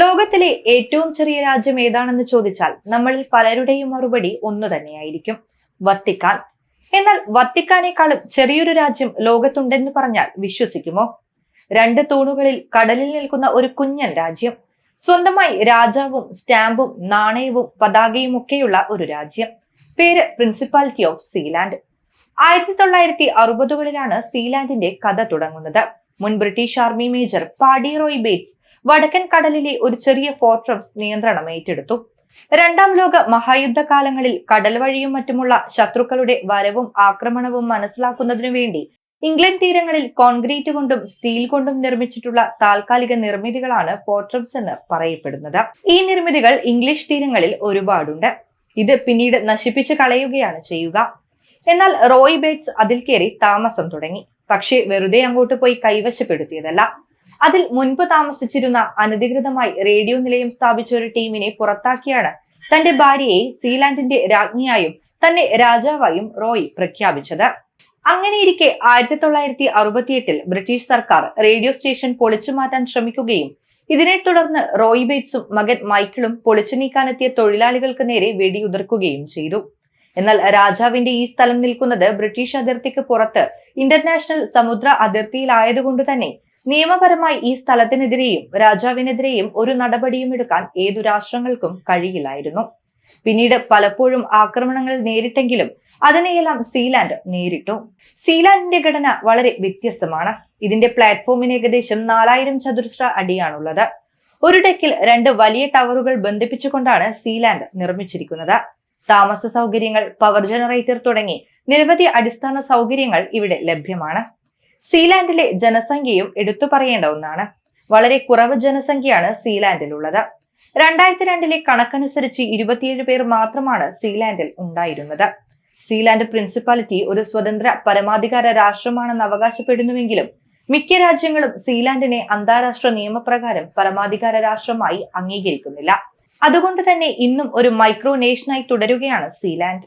ലോകത്തിലെ ഏറ്റവും ചെറിയ രാജ്യം ഏതാണെന്ന് ചോദിച്ചാൽ നമ്മളിൽ പലരുടെയും മറുപടി ഒന്നു തന്നെയായിരിക്കും: വത്തിക്കാൻ. എന്നാൽ വത്തിക്കാനേക്കാളും ചെറിയൊരു രാജ്യം ലോകത്തുണ്ടെന്ന് പറഞ്ഞാൽ വിശ്വസിക്കുമോ? രണ്ട് തൂണുകളിൽ കടലിൽ നിൽക്കുന്ന ഒരു കുഞ്ഞൻ രാജ്യം, സ്വന്തമായി രാജാവും സ്റ്റാമ്പും നാണയവും പതാകയും ഒക്കെയുള്ള ഒരു രാജ്യം. പേര് പ്രിൻസിപ്പാലിറ്റി ഓഫ് സീലാൻഡ്. 1960കളിലാണ് സീലാൻഡിന്റെ കഥ തുടങ്ങുന്നത്. മുൻ British army major paddy Roy Bates വടക്കൻ കടലിലെ ഒരു ചെറിയ ഫോർട്രസ് നിയന്ത്രണം ഏറ്റെടുത്തു. രണ്ടാം ലോക മഹായുദ്ധകാലങ്ങളിൽ കടൽ വഴിയും മറ്റുമുള്ള ശത്രുക്കളുടെ വരവും ആക്രമണവും മനസ്സിലാക്കുന്നതിനു വേണ്ടി ഇംഗ്ലണ്ട് തീരങ്ങളിൽ കോൺക്രീറ്റ് കൊണ്ടും സ്റ്റീൽ കൊണ്ടും നിർമ്മിച്ചിട്ടുള്ള താൽക്കാലിക നിർമ്മിതികളാണ് ഫോർട്രസ് എന്ന് പറയപ്പെടുന്നത്. ഈ നിർമ്മിതികൾ ഇംഗ്ലീഷ് തീരങ്ങളിൽ ഒരുപാടുണ്ട്. ഇത് പിന്നീട് നശിപ്പിച്ച് കളയുകയാണ് ചെയ്യുക. എന്നാൽ റോയ് ബേറ്റ്സ് അതിൽ കയറി താമസം തുടങ്ങി. പക്ഷേ വെറുതെ അങ്ങോട്ട് പോയി കൈവശപ്പെടുത്തിയതല്ല. അതിൽ മുൻപ് താമസിച്ചിരുന്ന അനധികൃതമായി റേഡിയോ നിലയം സ്ഥാപിച്ച ഒരു ടീമിനെ പുറത്താക്കിയാണ് തന്റെ ഭാര്യയെ സീലാൻഡിന്റെ രാജ്ഞിയായും തന്നെ രാജാവായും റോയ് പ്രഖ്യാപിച്ചത്. അങ്ങനെയിരിക്കെ 1968 ബ്രിട്ടീഷ് സർക്കാർ റേഡിയോ സ്റ്റേഷൻ പൊളിച്ചു മാറ്റാൻ ശ്രമിക്കുകയും ഇതിനെ തുടർന്ന് റോയ് ബേറ്റ്സും മകൻ മൈക്കിളും പൊളിച്ചു നീക്കാനെത്തിയ തൊഴിലാളികൾക്ക് നേരെ വെടിയുതിർക്കുകയും ചെയ്തു. എന്നാൽ രാജാവിന്റെ ഈ സ്ഥലം നിൽക്കുന്നത് ബ്രിട്ടീഷ് അതിർത്തിക്ക് പുറത്ത് ഇന്റർനാഷണൽ സമുദ്ര അതിർത്തിയിലായതുകൊണ്ട് തന്നെ നിയമപരമായി ഈ സ്ഥലത്തിനെതിരെയും രാജാവിനെതിരെയും ഒരു നടപടിയും എടുക്കാൻ ഏതു രാഷ്ട്രങ്ങൾക്കും കഴിയില്ലായിരുന്നു. പിന്നീട് പലപ്പോഴും ആക്രമണങ്ങൾ നേരിട്ടെങ്കിലും അതിനെയെല്ലാം സീലാൻഡ് നേരിട്ടു. സീലാൻഡിന്റെ ഘടന വളരെ വ്യത്യസ്തമാണ്. ഇതിന്റെ പ്ലാറ്റ്ഫോമിന് ഏകദേശം 4000 ചതുരശ്ര അടിയാണുള്ളത്. ഒരു ഡെക്കിൽ 2 വലിയ ടവറുകൾ ബന്ധിപ്പിച്ചുകൊണ്ടാണ് സീലാൻഡ് നിർമ്മിച്ചിരിക്കുന്നത്. താമസ സൗകര്യങ്ങൾ, പവർ ജനറേറ്റർ തുടങ്ങി നിരവധി അടിസ്ഥാന സൗകര്യങ്ങൾ ഇവിടെ ലഭ്യമാണ്. സീലാൻഡിലെ ജനസംഖ്യയും എടുത്തു പറയേണ്ട ഒന്നാണ്. വളരെ കുറവ് ജനസംഖ്യയാണ് സീലാൻഡിലുള്ളത്. 2002 കണക്കനുസരിച്ച് 27 പേർ മാത്രമാണ് സീലാൻഡിൽ ഉണ്ടായിരുന്നത്. സീലാൻഡ് പ്രിൻസിപ്പാലിറ്റി ഒരു സ്വതന്ത്ര പരമാധികാര രാഷ്ട്രമാണെന്ന് അവകാശപ്പെടുന്നുവെങ്കിലും മിക്ക രാജ്യങ്ങളും സീലാൻഡിനെ അന്താരാഷ്ട്ര നിയമപ്രകാരം പരമാധികാര രാഷ്ട്രമായി അംഗീകരിക്കുന്നില്ല. അതുകൊണ്ട് തന്നെ ഇന്നും ഒരു മൈക്രോ നേഷനായി തുടരുകയാണ് സീലാൻഡ്.